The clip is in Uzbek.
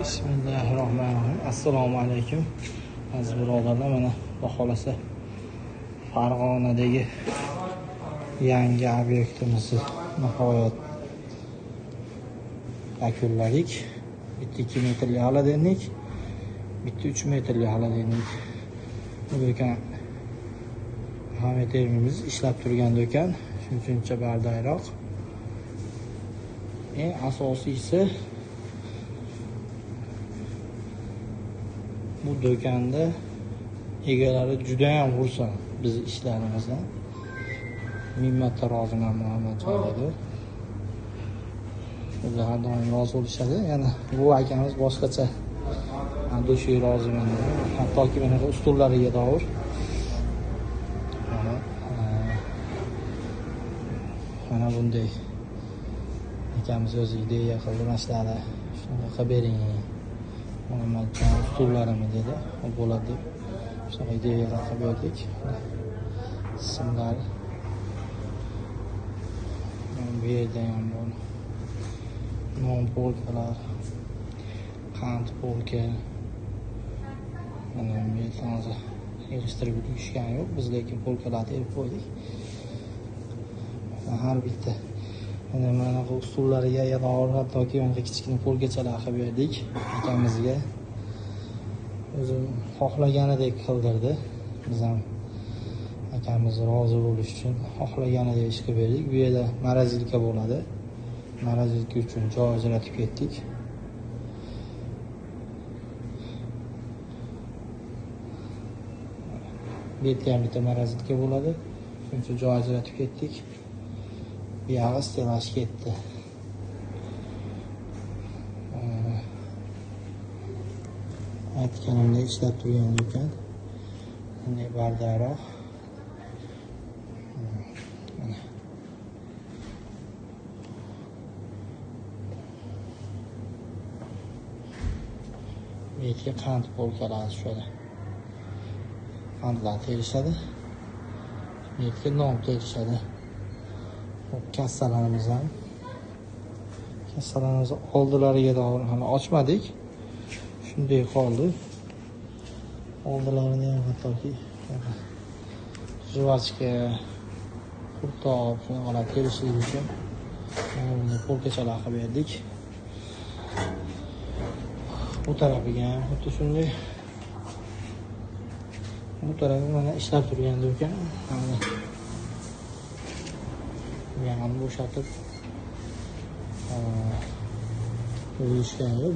Bismillahirrohmanirrohim. Assalomu alaykum aziz birodarlar. Mana xohlasa Farg'onadagi yangi obyektimizni nihoyat yakunladik. Bitta 2 metrli halodenlik, bitta 3 metrli halodenlik. Bu do'kon Hamid Ermimiz ishlab turgan do'kon, shuncha bardayroq. Eng asosiysi bu do'konda egalari juda ham xursand biz ishlarimizdan. Ming marta roziman Muhammadjon dedi. Ular har doim rozi bo'lishadi. Yana bu akamiz boshqacha do'shi roziman dedi. Hattoki mana ustullariga davr. Mana bunday akamiz o'zi ideya qildi, mashladi. Shunga qilib bering. Muhammadjon ustullarimni dedi. U bo'ladi deb shunaqa ideyalar qilib berdik. Simlar bu yerda ham bor. Non polkalar, qand polka. Mana bu yerda yig'ishtirib tushgan yo'q. Biz lekin polkalarni terib qo'ydik. Har bitta mana bu ustullariga yana hattoki bunga kichkina polkachalar qilib berdik akamizga. O'zi xohlaganidek qildirdi. Biz ham akamiz rozi bo'lish uchun xohlaganidek ish qilib berdik. Bu yerda morosilka bo'ladi. Morosilka uchun joy ajratib ketdik. Bu yerda ham bitta morosilka bo'ladi. Shuncha joy ajratib ketdik. Bir yog'i stelash ketdi. Aytganimdek ishlab turgan do'kon. Bunday bardayroq. Bu yerga qand polkalar tushadi. Qandlar terishadi. Bu yerga non terishadi. Kassalarimiz ham. Kassalarimiz oldilariga davr hali ochmadik. Shunday qoldi. Oldilarini ham hattoki juvachka, qurtoq shunaqa terishlik uchun polkachalar qilib berdik. Bu tarafiga ham xuddi shunday. Bu tarafga mana ishlab turgan do'kon. Yani bo'shatib qo'yishgan yo'q.